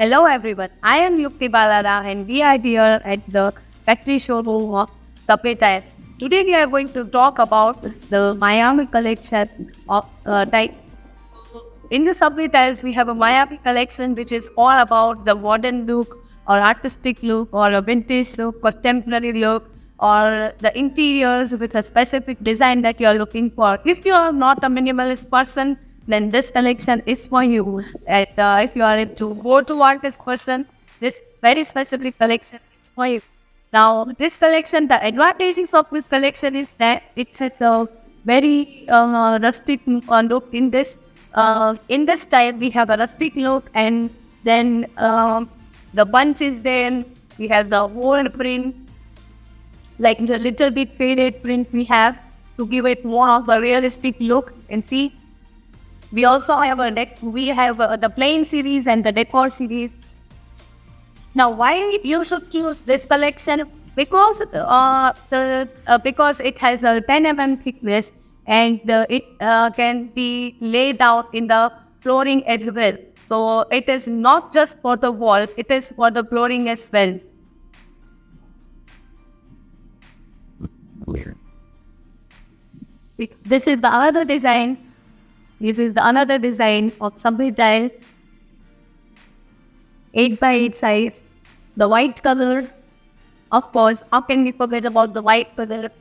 Hello everyone, I am Yukti Balara and we are here at the factory showroom of Subway Tiles. Today we are going to talk about the Miami collection of tiles. In the Subway Tiles, we have a Miami collection which is all about the modern look or artistic look or a vintage look, contemporary look or the interiors with a specific design that you are looking for. If you are not a minimalist person, then this collection is for you. And if you are into go-to artist person, this very specific collection is for you. Now, this collection, the advantages of this collection is that it has a very rustic look in this. In this style, we have a rustic look, and then the bunch is there. We have the whole print, like the little bit faded print we have to give it more of a realistic look. And see, we also have the plain series and the decor series. Now, why you should choose this collection? Because because it has a 10 mm thickness and it can be laid out in the flooring as well. So it is not just for the wall; it is for the flooring as well. This is the other design. This is the another design of Subway tile, 8 by 8 size. The white color, of course. How can we forget about the white color?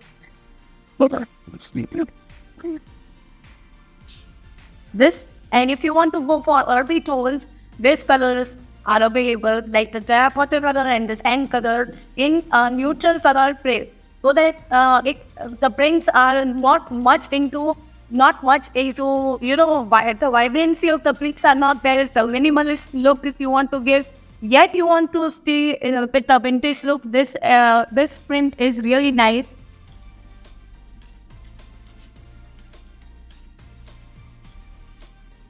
This, and if you want to go for earthy tones, these colors are available, like the terracotta color and the sand color in a neutral color frame, so that the prints are not much into the vibrancy of the bricks are not there. The minimalist look if you want to give, yet you want to stay with the vintage look. This print is really nice.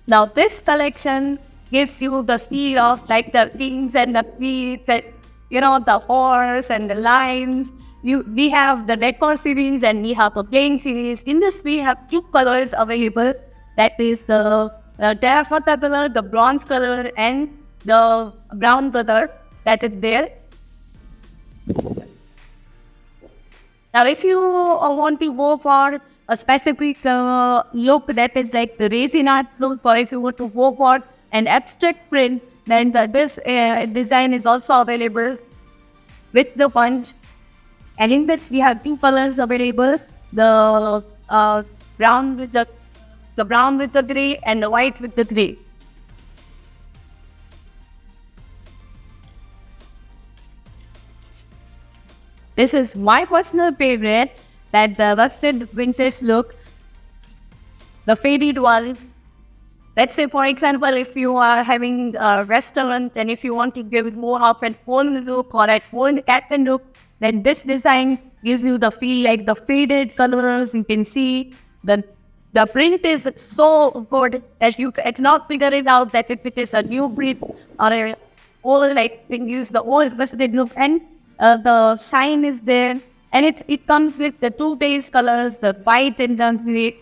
Now this collection gives you the feel of like the kings and the queens and the horse and the lions. We have the Decor Series and we have the plain series. In this we have two colors available. That is the terracotta color, the bronze color and the brown color that is there. Now if you want to go for a specific look that is like the resin art look, or if you want to go for an abstract print, then this design is also available with the punch. And in this, we have two colors available: the brown with the brown with the gray and the white with the gray. This is my personal favorite, that the rusted vintage look, the faded one. Let's say, for example, if you are having a restaurant and if you want to give it more of an home look or a home cabin look, then this design gives you the feel like the faded colors. You can see the print is so good that you cannot figure it out that if it is a new print or a old, like you can use the old rusted look, and the shine is there, and it comes with the two base colors, the white and the gray.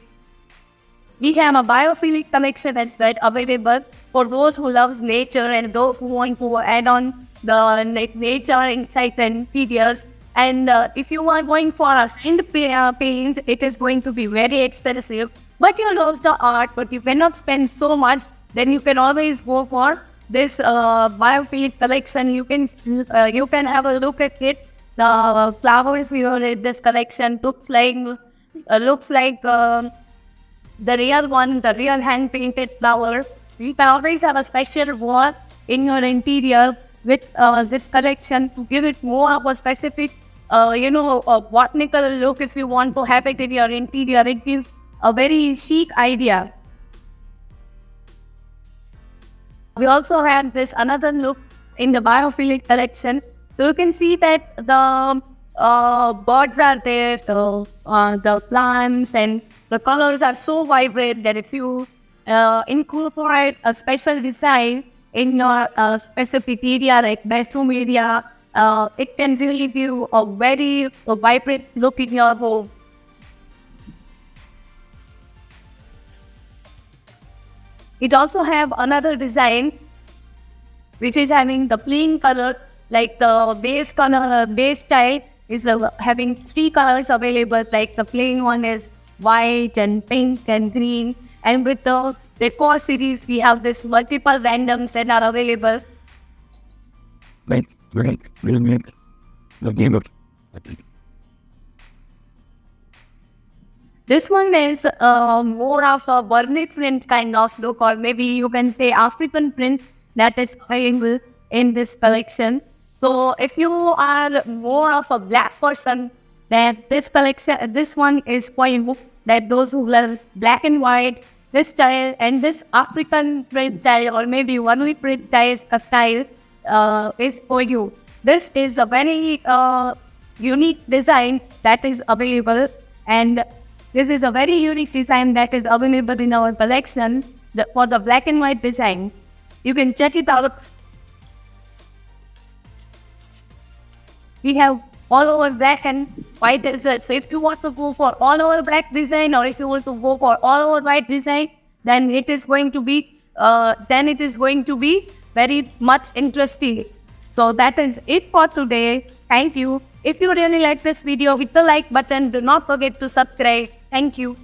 We have a Biophilic Collection that's available for those who loves nature and those who want to add on the nature inside the interiors. And if you are going for a sand paint, it is going to be very expensive. But you love the art, but you cannot spend so much. Then you can always go for this Biophilic Collection. You can have a look at it. The flowers here in this collection looks like the real one, the real hand painted flower. You can always have a special wall in your interior with this collection to give it more of a specific, a botanical look. If you want to have it in your interior, it gives a very chic idea. We also have this another look in the Biophilic Collection. So you can see that the birds are there, the plants, and the colors are so vibrant that if you incorporate a special design in your specific area, like bedroom area, it can really give a very vibrant look in your home. It also have another design which is having the plain color, like the base color, base style is having 3 colors available, like the plain one is white and pink and green. And with the Decor series, we have this multiple randoms that are available. This one is more of a Burley print kind of look, or maybe you can say African print that is available in this collection. So if you are more of a black person, then this collection, this one is for you. That those who love black and white, this style and this African print style, or maybe Burley print style is for you. This is a very unique design that is available, and this is a very unique design that is available in our collection for the black and white design. You can check it out. We have all over black and white design. So if you want to go for all over black design, or if you want to go for all over white design, then it is going to be very much interesting. So that is it for today. Thank you. If you really like this video, hit the like button. Do not forget to subscribe. Thank you.